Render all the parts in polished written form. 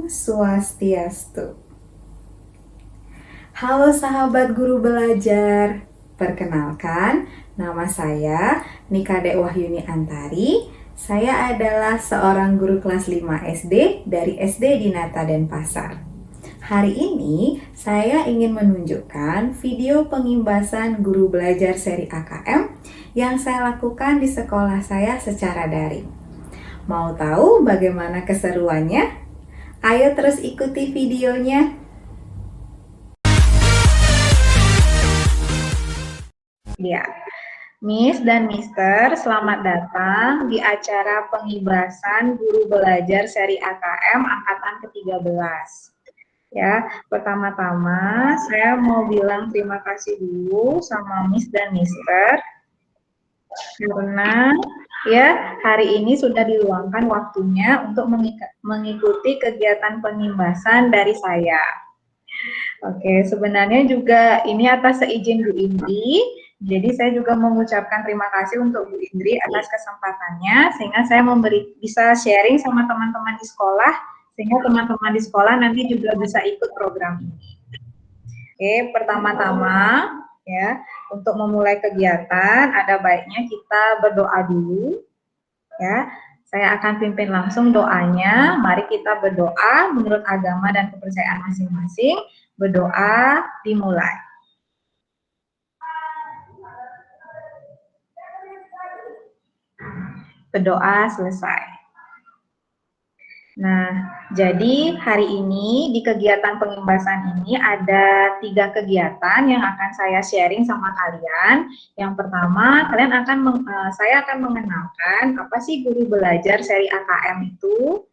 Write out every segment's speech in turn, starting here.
Swastiastu. Halo sahabat guru belajar, perkenalkan nama saya Nikade Wahyuni Antari. Saya adalah seorang guru kelas 5 SD dari SD Dinata Denpasar. Hari ini saya ingin menunjukkan video pengimbasan guru belajar seri AKM yang saya lakukan di sekolah saya secara daring. Mau tahu bagaimana keseruannya? Ayo terus ikuti videonya. Ya, Miss dan Mister, selamat datang di acara pengibasan guru belajar seri AKM angkatan ke-13. Ya, pertama-tama saya mau bilang terima kasih dulu sama Miss dan Mister karena ya hari ini sudah diluangkan waktunya untuk mengikuti kegiatan pengimbasan dari saya. Oke, sebenarnya juga ini atas seizin Bu Indri, jadi saya juga mengucapkan terima kasih untuk Bu Indri atas kesempatannya, sehingga saya bisa sharing sama teman-teman di sekolah, sehingga teman-teman di sekolah nanti juga bisa ikut program ini. Oke, pertama-tama ya, untuk memulai kegiatan, ada baiknya kita berdoa dulu, ya. Saya akan pimpin langsung doanya. Mari kita berdoa menurut agama dan kepercayaan masing-masing. Berdoa dimulai. Berdoa selesai. Nah, jadi hari ini di kegiatan pengimbasan ini ada 3 kegiatan yang akan saya sharing sama kalian. Yang pertama, saya akan mengenalkan apa sih guru belajar seri AKM itu.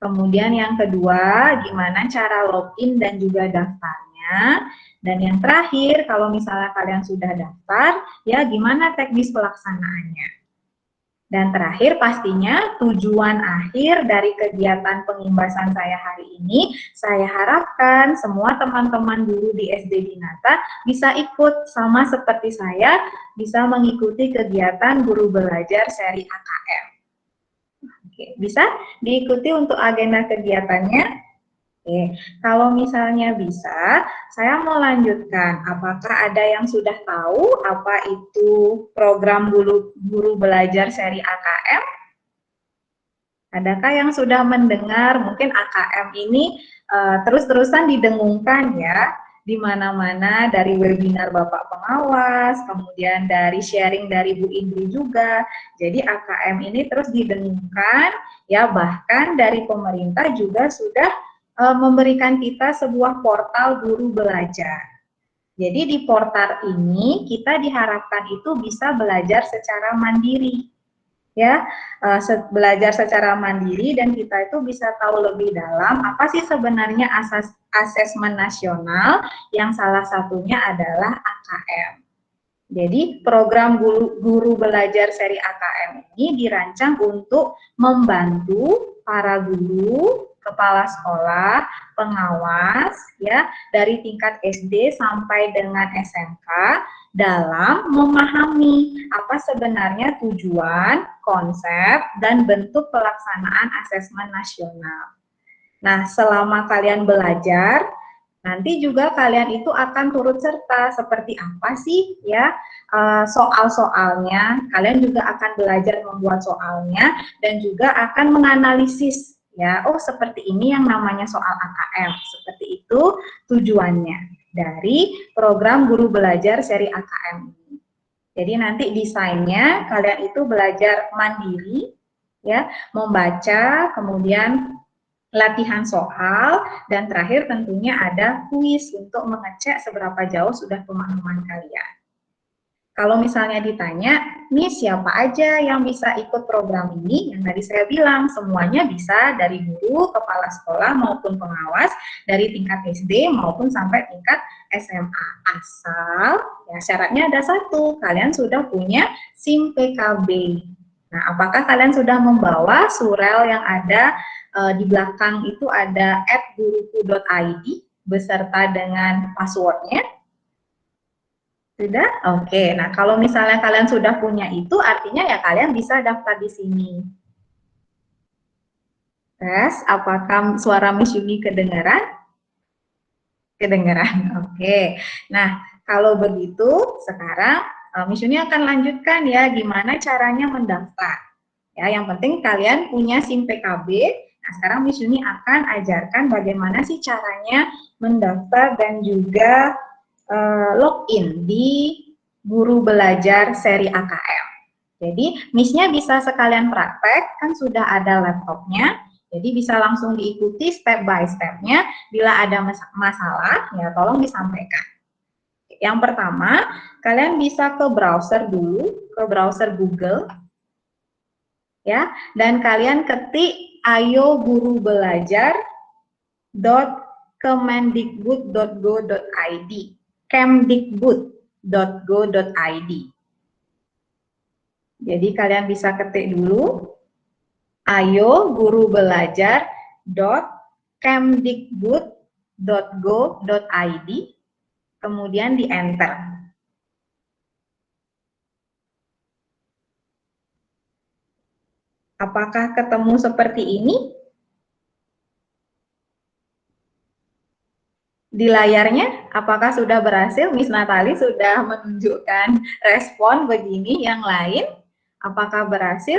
Kemudian yang kedua, gimana cara login dan juga daftarnya. Dan yang terakhir, kalau misalnya kalian sudah daftar, ya gimana teknis pelaksanaannya. Dan terakhir pastinya tujuan akhir dari kegiatan pengimbasan saya hari ini, saya harapkan semua teman-teman guru di SD Dinata bisa ikut sama seperti saya, bisa mengikuti kegiatan guru belajar seri AKM. Oke, bisa diikuti untuk agenda kegiatannya. Oke, kalau misalnya bisa, saya mau lanjutkan. Apakah ada yang sudah tahu apa itu program guru belajar seri AKM? Adakah yang sudah mendengar? Mungkin AKM ini terus-terusan didengungkan ya, di mana-mana dari webinar Bapak Pengawas, kemudian dari sharing dari Bu Indri juga. Jadi AKM ini terus didengungkan, ya bahkan dari pemerintah juga sudah memberikan kita sebuah portal guru belajar. Jadi di portal ini kita diharapkan itu bisa belajar secara mandiri, ya, belajar secara mandiri dan kita itu bisa tahu lebih dalam apa sih sebenarnya asesmen nasional yang salah satunya adalah AKM. Jadi program guru belajar seri AKM ini dirancang untuk membantu para guru, kepala sekolah, pengawas ya dari tingkat SD sampai dengan SMK dalam memahami apa sebenarnya tujuan, konsep, dan bentuk pelaksanaan asesmen nasional. Nah, selama kalian belajar, nanti juga kalian itu akan turut serta seperti apa sih ya soal-soalnya. Kalian juga akan belajar membuat soalnya dan juga akan menganalisis ya. Oh, seperti ini yang namanya soal AKM. Seperti itu tujuannya dari program guru belajar seri AKM ini. Jadi nanti desainnya kalian itu belajar mandiri ya, membaca, kemudian latihan soal, dan terakhir tentunya ada kuis untuk mengecek seberapa jauh sudah pemahaman kalian. Kalau misalnya ditanya, nih siapa aja yang bisa ikut program ini? Yang tadi saya bilang, semuanya bisa dari guru, kepala sekolah, maupun pengawas, dari tingkat SD maupun sampai tingkat SMA. Asal, ya syaratnya ada satu, kalian sudah punya SIM PKB. Nah, apakah kalian sudah membawa surel yang ada di belakang itu ada @guruku.id beserta dengan passwordnya? Sudah? Oke. Nah, kalau misalnya kalian sudah punya itu, artinya ya kalian bisa daftar di sini. Tes, apakah suara Miss Yuni kedengaran? Kedengaran, oke. Nah, kalau begitu, sekarang Miss Yuni akan lanjutkan ya, gimana caranya mendaftar. Ya, yang penting kalian punya SIM PKB. Nah, sekarang Miss Yuni akan ajarkan bagaimana sih caranya mendaftar dan juga login di Guru Belajar seri AKM. Jadi, Miss-nya bisa sekalian praktek, kan sudah ada laptopnya, jadi bisa langsung diikuti step by step-nya. Bila ada masalah, ya tolong disampaikan. Yang pertama, kalian bisa ke browser dulu, ke browser Google, ya, dan kalian ketik ayogurubelajar.kemendikbud.go.id, kemdikbud.go.id. Jadi kalian bisa ketik dulu ayogurubelajar.kemdikbud.go.id, kemudian di enter. Apakah ketemu seperti ini? Di layarnya, apakah sudah berhasil? Miss Natali sudah menunjukkan respon begini, yang lain apakah berhasil?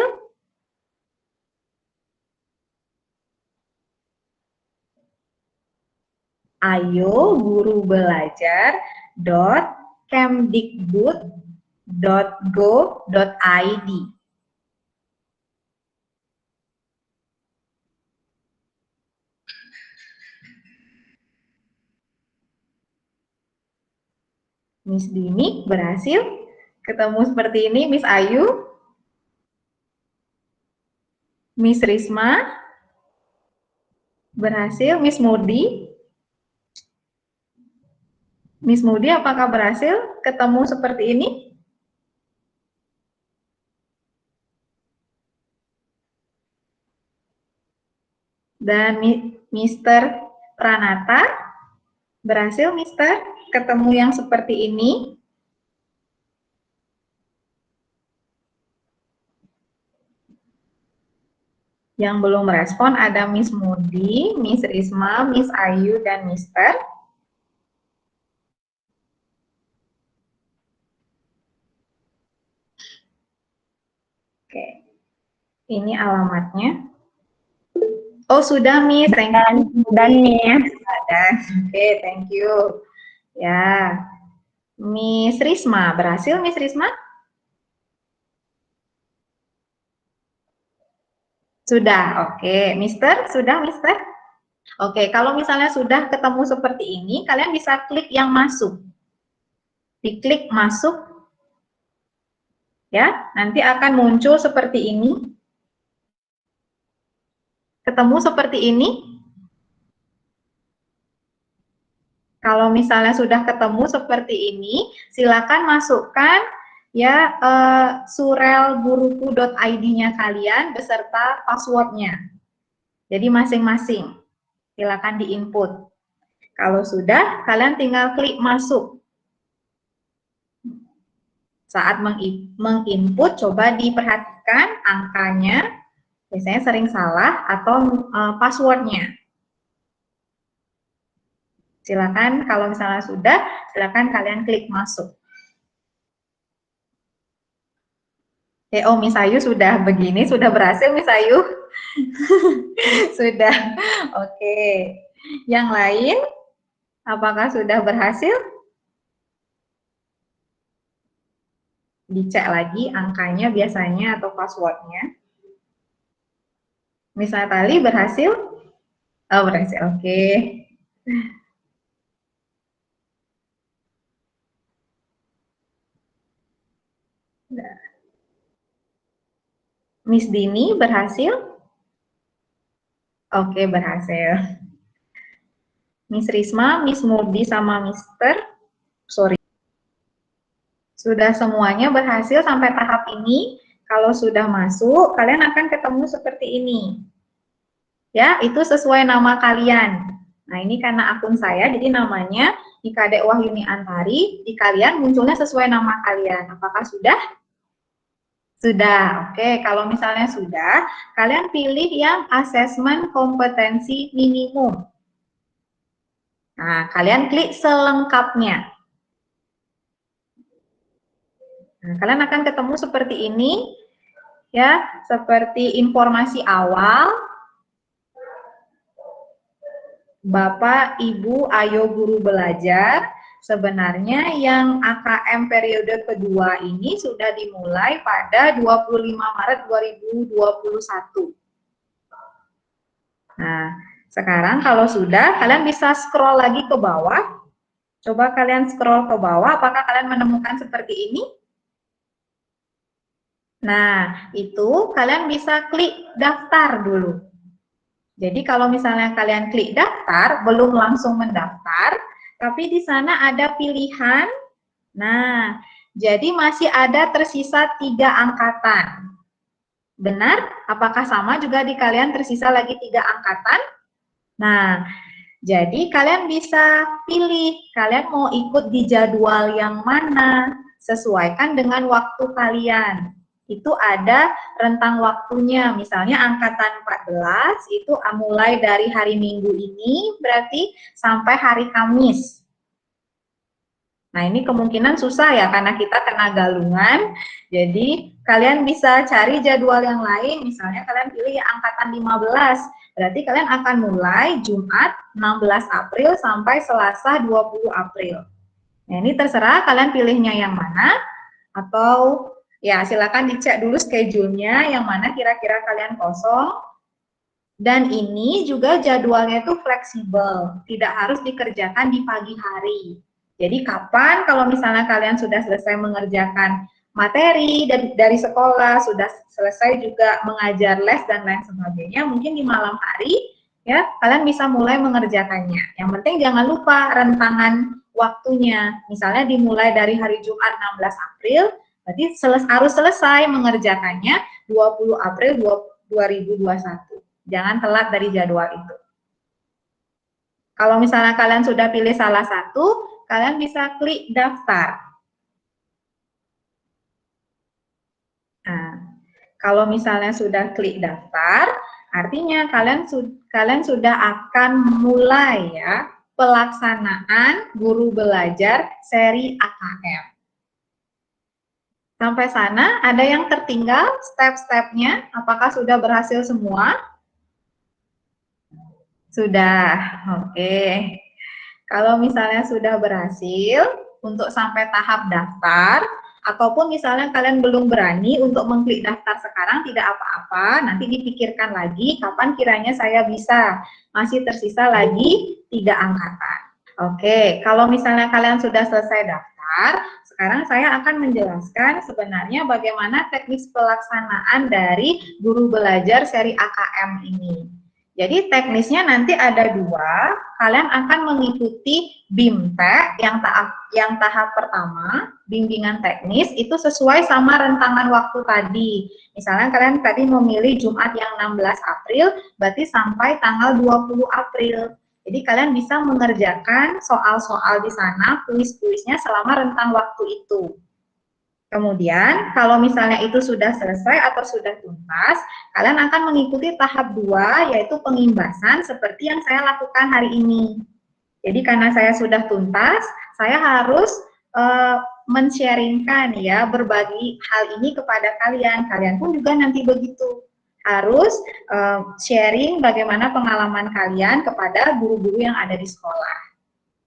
ayogurubelajar.kemdikbud.go.id. Miss Dini berhasil? Ketemu seperti ini, Miss Ayu? Miss Risma? Berhasil? Miss Mudi? Miss Mudi, apakah berhasil ketemu seperti ini? Dan Mr. Pranata, berhasil Mister ketemu yang seperti ini? Yang belum merespon ada Miss Mudi, Miss Risma, Miss Ayu, dan Mister. Oke, ini alamatnya. Oh, sudah Miss, thank you. Dan Miss. Oke, thank you. Ya, Miss Risma, berhasil Miss Risma? Sudah, oke. Mister, sudah Mister? Oke, kalau misalnya sudah ketemu seperti ini, kalian bisa klik yang masuk. Diklik masuk, ya, nanti akan muncul seperti ini. Ketemu seperti ini. Kalau misalnya sudah ketemu seperti ini, silakan masukkan ya surelguruku.id-nya kalian beserta passwordnya. Jadi masing-masing, silakan diinput. Kalau sudah, kalian tinggal klik masuk. Saat menginput, coba diperhatikan angkanya, biasanya sering salah, atau passwordnya. Silakan kalau misalnya sudah, silakan kalian klik masuk. Oh, Miss Ayu sudah begini, sudah berhasil Miss Ayu? Sudah, oke. Yang lain, apakah sudah berhasil? Dicek lagi angkanya biasanya atau passwordnya. Miss Natali berhasil? Oh, berhasil, oke. Miss Dini berhasil? Oke, berhasil. Miss Risma, Miss Murdi, sama Mister, sorry. Sudah semuanya berhasil sampai tahap ini. Kalau sudah masuk, kalian akan ketemu seperti ini. Ya, itu sesuai nama kalian. Nah, ini karena akun saya, jadi namanya Nikadek Wahyuni Antari. Di kalian munculnya sesuai nama kalian. Apakah sudah? Sudah, oke. Kalau misalnya sudah, kalian pilih yang asesmen kompetensi minimum. Nah, kalian klik selengkapnya. Nah, kalian akan ketemu seperti ini, ya, seperti informasi awal, Bapak, Ibu, ayo guru belajar. Sebenarnya yang AKM periode kedua ini sudah dimulai pada 25 Maret 2021. Nah, sekarang kalau sudah, kalian bisa scroll lagi ke bawah. Coba kalian scroll ke bawah, apakah kalian menemukan seperti ini? Nah, itu kalian bisa klik daftar dulu. Jadi kalau misalnya kalian klik daftar, belum langsung mendaftar, tapi di sana ada pilihan. Nah, jadi masih ada tersisa 3 angkatan. Benar? Apakah sama juga di kalian tersisa lagi 3 angkatan? Nah, jadi kalian bisa pilih, kalian mau ikut di jadwal yang mana, sesuaikan dengan waktu kalian. Itu ada rentang waktunya, misalnya angkatan 14 itu mulai dari hari Minggu ini berarti sampai hari Kamis. Nah, ini kemungkinan susah ya karena kita kena galungan. Jadi kalian bisa cari jadwal yang lain, misalnya kalian pilih angkatan 15. Berarti kalian akan mulai Jumat 16 April sampai Selasa 20 April. Nah, ini terserah kalian pilihnya yang mana, atau ya silakan dicek dulu schedule-nya yang mana kira-kira kalian kosong. Dan ini juga jadwalnya itu fleksibel, tidak harus dikerjakan di pagi hari. Jadi kapan kalau misalnya kalian sudah selesai mengerjakan materi dari sekolah, sudah selesai juga mengajar les dan lain sebagainya, mungkin di malam hari ya kalian bisa mulai mengerjakannya. Yang penting jangan lupa rentangan waktunya. Misalnya dimulai dari hari Jumat 16 April, berarti harus selesai mengerjakannya 20 April 2021. Jangan telat dari jadwal itu. Kalau misalnya kalian sudah pilih salah satu, kalian bisa klik daftar. Nah, kalau misalnya sudah klik daftar, artinya kalian sudah akan mulai ya pelaksanaan guru belajar seri AKM. Sampai sana ada yang tertinggal step-stepnya? Apakah sudah berhasil semua? Sudah, oke. Kalau misalnya sudah berhasil untuk sampai tahap daftar, ataupun misalnya kalian belum berani untuk mengklik daftar sekarang, tidak apa-apa, nanti dipikirkan lagi kapan kiranya saya bisa. Masih tersisa lagi 3 angkatan. Oke, kalau misalnya kalian sudah selesai daftar, sekarang saya akan menjelaskan sebenarnya bagaimana teknis pelaksanaan dari guru belajar seri AKM ini. Jadi teknisnya nanti ada 2, kalian akan mengikuti BIMTEK yang tahap pertama, bimbingan teknis, itu sesuai sama rentangan waktu tadi. Misalnya kalian tadi memilih Jumat yang 16 April, berarti sampai tanggal 20 April. Jadi kalian bisa mengerjakan soal-soal di sana, kuis-kuisnya selama rentang waktu itu. Kemudian, kalau misalnya itu sudah selesai atau sudah tuntas, kalian akan mengikuti tahap 2, yaitu pengimbasan seperti yang saya lakukan hari ini. Jadi karena saya sudah tuntas, saya harus men-sharingkan ya, berbagi hal ini kepada kalian. Kalian pun juga nanti begitu. Harus sharing bagaimana pengalaman kalian kepada guru-guru yang ada di sekolah.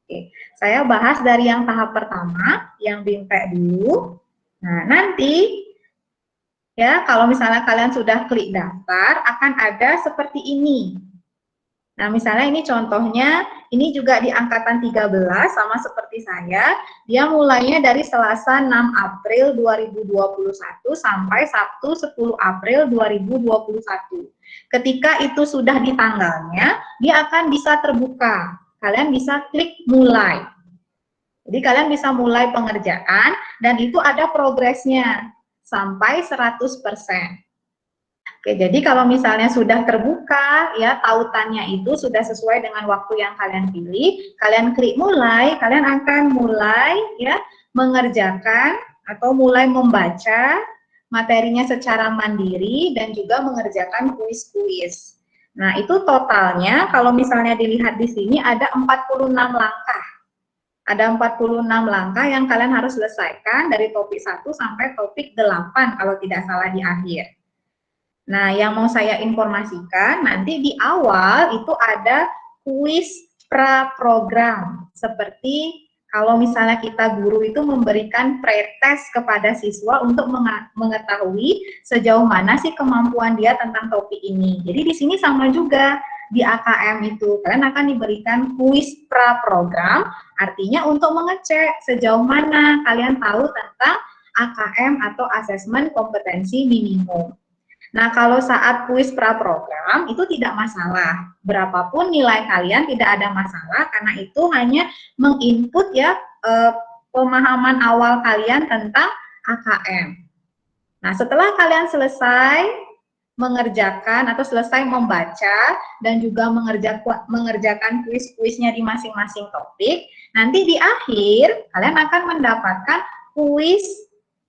Oke, saya bahas dari yang tahap pertama, yang BIMTEK dulu. Nah, nanti ya kalau misalnya kalian sudah klik daftar, akan ada seperti ini. Nah, misalnya ini contohnya, ini juga di angkatan 13 sama seperti saya, dia mulainya dari Selasa 6 April 2021 sampai Sabtu 10 April 2021. Ketika itu sudah di tanggalnya, dia akan bisa terbuka. Kalian bisa klik mulai. Jadi kalian bisa mulai pengerjaan dan itu ada progresnya sampai 100%. Oke, jadi kalau misalnya sudah terbuka, ya tautannya itu sudah sesuai dengan waktu yang kalian pilih, kalian klik mulai, kalian akan mulai ya mengerjakan atau mulai membaca, materinya secara mandiri dan juga mengerjakan kuis-kuis. Nah, itu totalnya kalau misalnya dilihat di sini ada 46 langkah. Ada 46 langkah yang kalian harus selesaikan dari topik 1 sampai topik 8 kalau tidak salah di akhir. Nah, yang mau saya informasikan nanti di awal itu ada kuis pra-program. Seperti kalau misalnya kita guru itu memberikan pretest kepada siswa untuk mengetahui sejauh mana sih kemampuan dia tentang topik ini. Jadi di sini sama juga di AKM itu kalian akan diberikan kuis pra-program, artinya untuk mengecek sejauh mana kalian tahu tentang AKM atau asesmen kompetensi minimum. Nah, kalau saat kuis pra-program itu tidak masalah. Berapapun nilai kalian tidak ada masalah karena itu hanya menginput ya pemahaman awal kalian tentang AKM. Nah, setelah kalian selesai mengerjakan atau selesai membaca dan juga mengerjakan kuis-kuisnya di masing-masing topik, nanti di akhir kalian akan mendapatkan kuis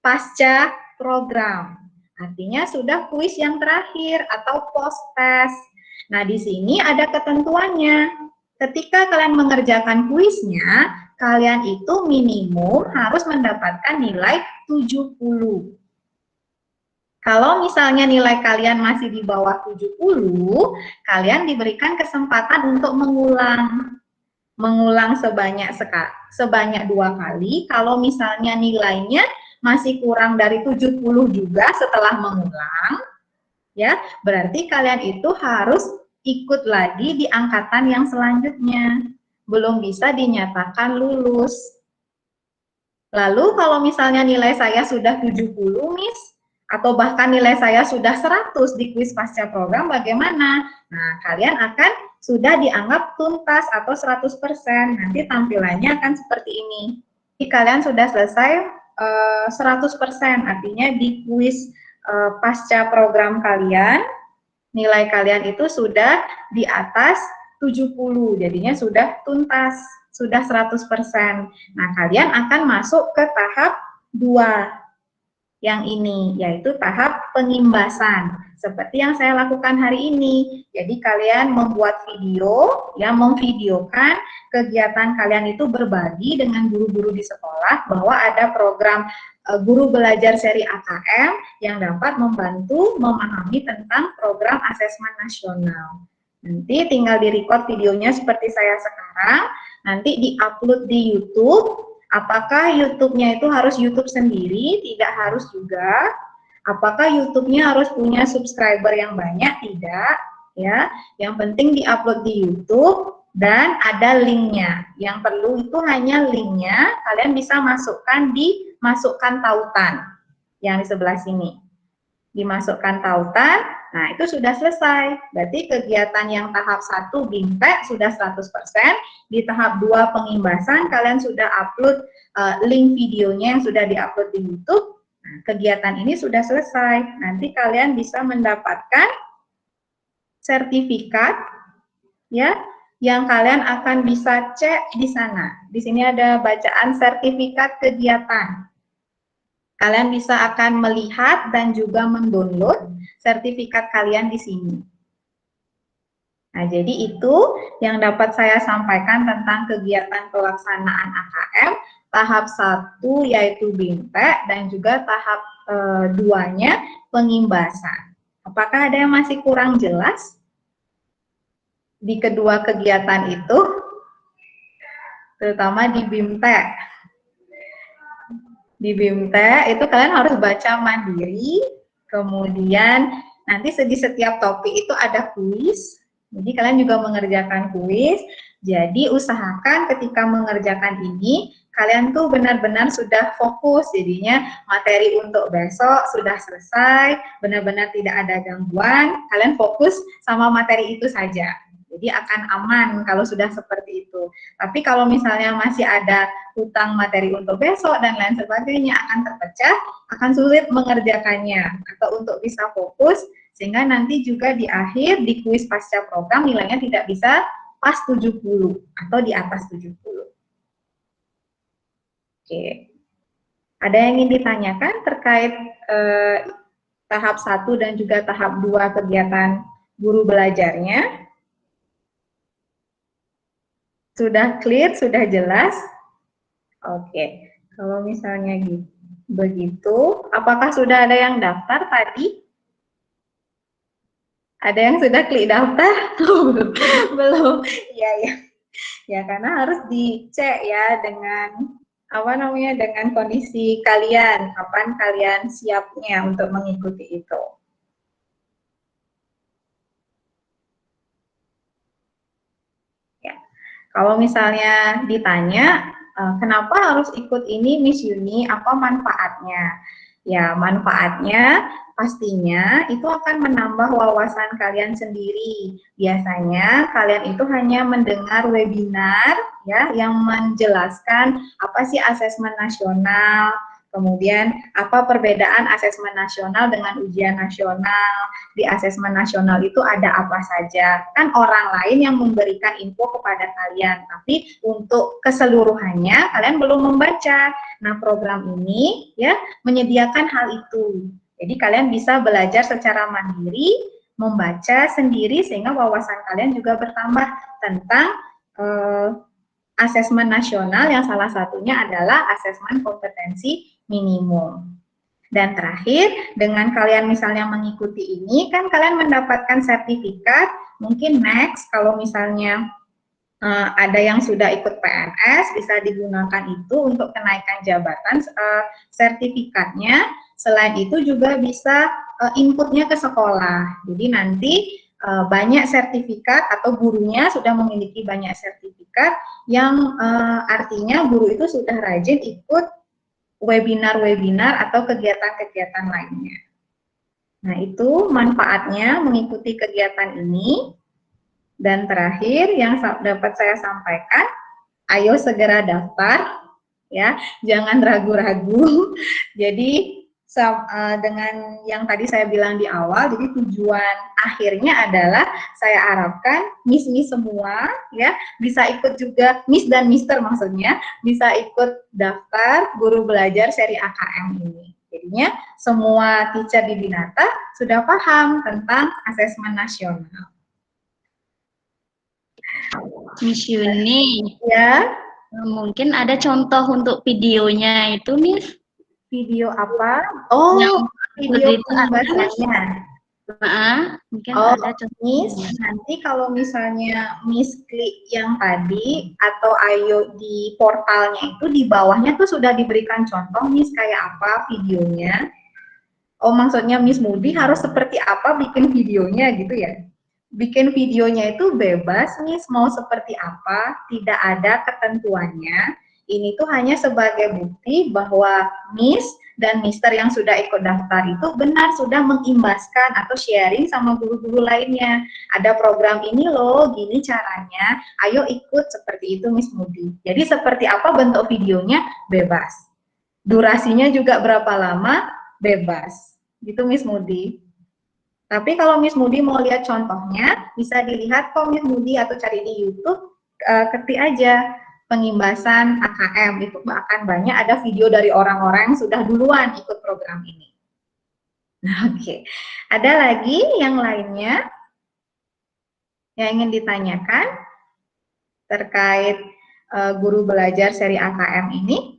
pasca program. Artinya sudah kuis yang terakhir atau post test. Nah, di sini ada ketentuannya. Ketika kalian mengerjakan kuisnya, kalian itu minimum harus mendapatkan nilai 70. Kalau misalnya nilai kalian masih di bawah 70, kalian diberikan kesempatan untuk mengulang sebanyak 2 kali. Kalau misalnya nilainya masih kurang dari 70 juga setelah mengulang, ya, berarti kalian itu harus ikut lagi di angkatan yang selanjutnya. Belum bisa dinyatakan lulus. Lalu kalau misalnya nilai saya sudah 70, Miss, atau bahkan nilai saya sudah 100 di kuis pasca program, bagaimana? Nah, kalian akan sudah dianggap tuntas atau 100%. Nanti tampilannya akan seperti ini. Jadi kalian sudah selesai 100%, artinya di kuis pasca program kalian, nilai kalian itu sudah di atas 70, jadinya sudah tuntas, sudah 100%. Nah, kalian akan masuk ke tahap 2 yang ini, yaitu tahap pengimbasan. Seperti yang saya lakukan hari ini. Jadi kalian membuat video, yang memvideokan kegiatan kalian itu berbagi dengan guru-guru di sekolah bahwa ada program guru belajar seri AKM yang dapat membantu memahami tentang program asesmen nasional. Nanti tinggal di-record videonya seperti saya sekarang, nanti di-upload di YouTube. Apakah YouTube-nya itu harus YouTube sendiri? Tidak harus juga. Apakah YouTube-nya harus punya subscriber yang banyak? Tidak, ya. Yang penting di-upload di YouTube dan ada linknya. Yang perlu itu hanya linknya. Kalian bisa masukkan di masukkan tautan yang di sebelah sini. Dimasukkan tautan, nah itu sudah selesai. Berarti kegiatan yang tahap 1 BIMTEK sudah 100%, di tahap 2 pengimbasan kalian sudah upload link videonya yang sudah diupload di YouTube. Nah, kegiatan ini sudah selesai. Nanti kalian bisa mendapatkan sertifikat ya yang kalian akan bisa cek di sana. Di sini ada bacaan sertifikat kegiatan. Kalian bisa akan melihat dan juga mendownload sertifikat kalian di sini. Nah, jadi itu yang dapat saya sampaikan tentang kegiatan pelaksanaan AKM tahap 1 yaitu BIMTEK dan juga tahap 2-nya pengimbasan. Apakah ada yang masih kurang jelas di kedua kegiatan itu, terutama di BIMTEK? Di BIMTEK itu kalian harus baca mandiri, kemudian nanti di setiap topik itu ada kuis, jadi kalian juga mengerjakan kuis. Jadi usahakan ketika mengerjakan ini, kalian tuh benar-benar sudah fokus, jadinya materi untuk besok sudah selesai, benar-benar tidak ada gangguan, kalian fokus sama materi itu saja. Jadi akan aman kalau sudah seperti itu. Tapi kalau misalnya masih ada hutang materi untuk besok dan lain sebagainya akan terpecah, akan sulit mengerjakannya atau untuk bisa fokus, sehingga nanti juga di akhir di kuis pasca program nilainya tidak bisa pas 70 atau di atas 70. Oke. Ada yang ingin ditanyakan terkait tahap 1 dan juga tahap 2 kegiatan guru belajarnya? Sudah clear, sudah jelas? Oke, kalau misalnya gitu, begitu, apakah sudah ada yang daftar tadi? Ada yang sudah klik daftar? Belum. Ya, ya. Ya, karena harus dicek ya dengan apa namanya, dengan kondisi kalian, kapan kalian siapnya untuk mengikuti itu. Ya. Kalau misalnya ditanya kenapa harus ikut ini Miss Yuni, apa manfaatnya? Ya, manfaatnya pastinya itu akan menambah wawasan kalian sendiri. Biasanya kalian itu hanya mendengar webinar ya yang menjelaskan apa sih asesmen nasional, kemudian apa perbedaan asesmen nasional dengan ujian nasional. Di asesmen nasional itu ada apa saja. Kan orang lain yang memberikan info kepada kalian, tapi untuk keseluruhannya kalian belum membaca. Nah, program ini ya menyediakan hal itu. Jadi kalian bisa belajar secara mandiri, membaca sendiri sehingga wawasan kalian juga bertambah tentang asesmen nasional yang salah satunya adalah asesmen kompetensi minimum. Dan terakhir, dengan kalian misalnya mengikuti ini, kan kalian mendapatkan sertifikat, mungkin next kalau misalnya ada yang sudah ikut PNS, bisa digunakan itu untuk kenaikan jabatan sertifikatnya. Selain itu juga bisa inputnya ke sekolah. Jadi nanti banyak sertifikat atau gurunya sudah memiliki banyak sertifikat yang artinya guru itu sudah rajin ikut webinar-webinar atau kegiatan-kegiatan lainnya. Nah, itu manfaatnya mengikuti kegiatan ini. Dan terakhir yang dapat saya sampaikan, ayo segera daftar, ya, jangan ragu-ragu. Jadi dengan yang tadi saya bilang di awal, jadi tujuan akhirnya adalah saya harapkan Miss semua ya bisa ikut juga, Miss dan Mister maksudnya, bisa ikut daftar guru belajar seri AKM ini. Jadinya semua teacher di Binata sudah paham tentang asesmen nasional. Miss Yuni, Ya, mungkin ada contoh untuk videonya itu, Miss? video apa? Oh, Yang video pembahasannya. Mungkin Oh, ada contoh. Miss, nanti kalau misalnya Miss klik yang tadi atau ayo di portalnya itu di bawahnya tuh sudah diberikan contoh Miss kayak apa videonya. Oh, maksudnya Miss Moody harus seperti apa bikin videonya gitu ya? Bikin videonya itu bebas Miss, mau seperti apa, tidak ada ketentuannya. Ini tuh hanya sebagai bukti bahwa Miss dan Mister yang sudah ikut daftar itu benar sudah mengimbaskan atau sharing sama guru-guru lainnya. Ada program ini loh, gini caranya, ayo ikut seperti itu Miss Moody. Jadi seperti apa bentuk videonya bebas. Durasinya juga berapa lama bebas. Gitu Miss Moody. Tapi kalau Miss Moody mau lihat contohnya, bisa dilihat kok Miss Moody atau cari di YouTube, ketik aja pengimbasan AKM, itu akan banyak ada video dari orang-orang yang sudah duluan ikut program ini. Oke, ada lagi yang lainnya yang ingin ditanyakan terkait guru belajar seri AKM ini?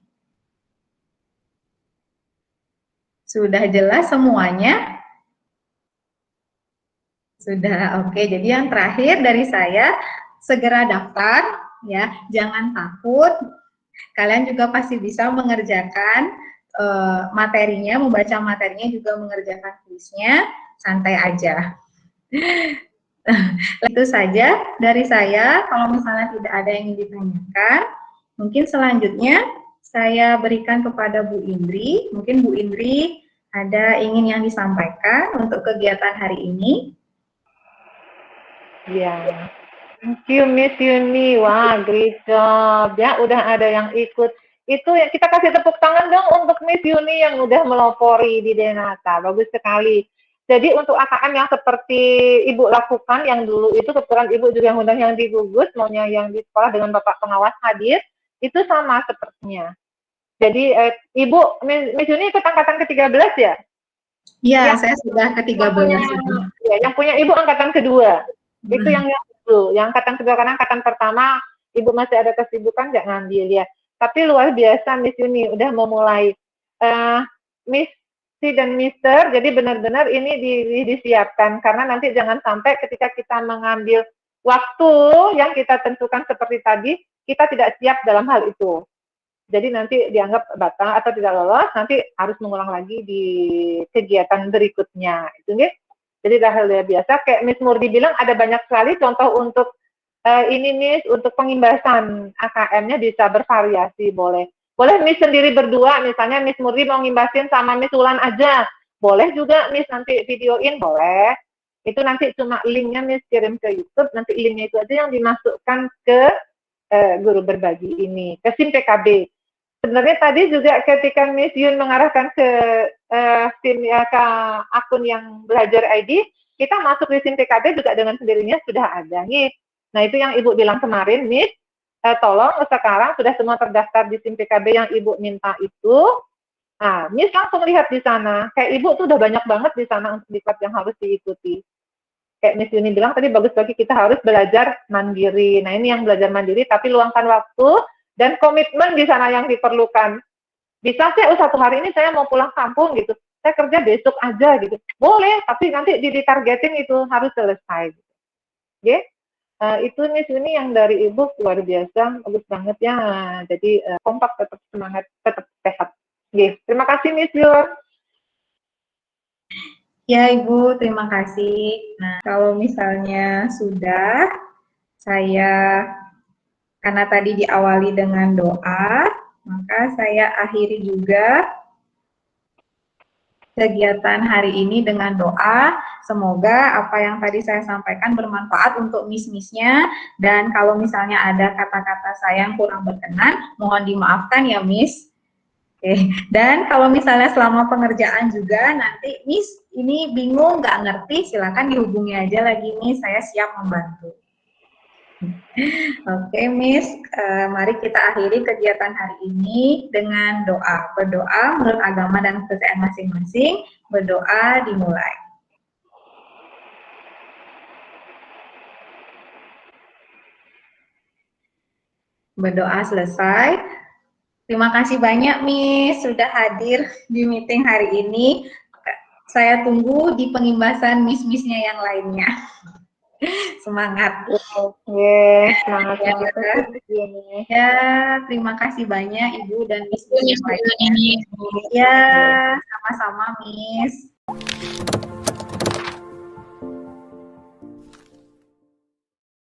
Sudah jelas semuanya? Sudah, oke. Jadi yang terakhir dari saya, segera daftar, ya. Jangan takut. Kalian juga pasti bisa mengerjakan materinya, membaca materinya, juga mengerjakan kuisnya. Santai aja. Itu saja dari saya. Kalau misalnya tidak ada yang ingin ditanyakan, mungkin selanjutnya saya berikan kepada Bu Indri. Mungkin Bu Indri ada ingin yang disampaikan untuk kegiatan hari ini. Ya, thank you Miss Yuni. Wah, great job. Ya, udah ada yang ikut. Itu ya, kita kasih tepuk tangan dong untuk Miss Yuni yang udah melopori di Denata. Bagus sekali. Jadi untuk AKM yang seperti Ibu lakukan yang dulu itu, kebetulan Ibu juga yang undang yang di gugus, maunya yang di sekolah dengan Bapak pengawas hadir, itu sama sepertinya. Jadi Ibu Miss Yuni ikut angkatan ke-13 ya? Iya, Yang saya sudah ke-13 ini. Ya, yang punya Ibu angkatan kedua. Itu Hmm. yang angkatan kedua, karena angkatan pertama Ibu masih ada kesibukan nggak ngambil ya. Tapi luar biasa Miss Yuni udah memulai Miss dan Mister, jadi benar-benar ini disiapkan, karena nanti jangan sampai ketika kita mengambil waktu yang kita tentukan seperti tadi, kita tidak siap dalam hal itu. Jadi nanti dianggap batal atau tidak lolos, nanti harus mengulang lagi di kegiatan berikutnya. Itu nih. Jadi hal biasa, kayak Miss Murdi bilang ada banyak sekali contoh untuk ini Miss, untuk pengimbasan AKM-nya bisa bervariasi, boleh. Boleh Miss sendiri berdua, misalnya Miss Murdi mau ngimbasin sama Miss Wulan aja. Boleh juga Miss nanti videoin, boleh. Itu nanti cuma linknya Miss kirim ke YouTube, nanti linknya itu aja yang dimasukkan ke guru berbagi ini, ke SIM PKB. Sebenarnya tadi juga ketika Miss Yun mengarahkan ke SIM ya, ke akun yang belajar ID, kita masuk di SIM PKB juga dengan sendirinya sudah ada nih. Nah itu yang Ibu bilang kemarin, Miss, tolong sekarang sudah semua terdaftar di SIM PKB yang Ibu minta itu. Nah, Miss langsung lihat di sana, kayak Ibu tuh udah banyak banget di sana untuk diklat yang harus diikuti. Kayak Miss Yuni bilang tadi, bagus bagi kita harus belajar mandiri. Nah ini yang belajar mandiri, tapi luangkan waktu dan komitmen di sana yang diperlukan. Bisa sih, satu hari ini saya mau pulang kampung gitu, saya kerja besok aja gitu. Boleh, tapi nanti ditargetin itu harus selesai. Oke? Itu Miss Yuni yang dari Ibu luar biasa, bagus banget ya. Jadi kompak, tetap semangat, tetap sehat. Oke, terima kasih Miss Yun. Ya Ibu, terima kasih. Nah, kalau misalnya sudah, saya karena tadi diawali dengan doa, maka saya akhiri juga kegiatan hari ini dengan doa. Semoga apa yang tadi saya sampaikan bermanfaat untuk Miss-Miss-nya, dan kalau misalnya ada kata-kata saya yang kurang berkenan, mohon dimaafkan ya Miss. Oke. Dan kalau misalnya selama pengerjaan juga nanti Miss ini bingung nggak ngerti, silakan dihubungi aja lagi Miss, saya siap membantu. Oke Miss, mari kita akhiri kegiatan hari ini dengan doa. Berdoa menurut agama dan kepercayaan masing-masing, berdoa dimulai. Berdoa selesai. Terima kasih banyak Miss sudah hadir di meeting hari ini. Saya tunggu di pengimbasan Miss-Miss-nya yang lainnya. Semangat. Semangat Ya. Ya, terima kasih banyak Ibu dan Miss yang lainnya. Ya, sama-sama Miss.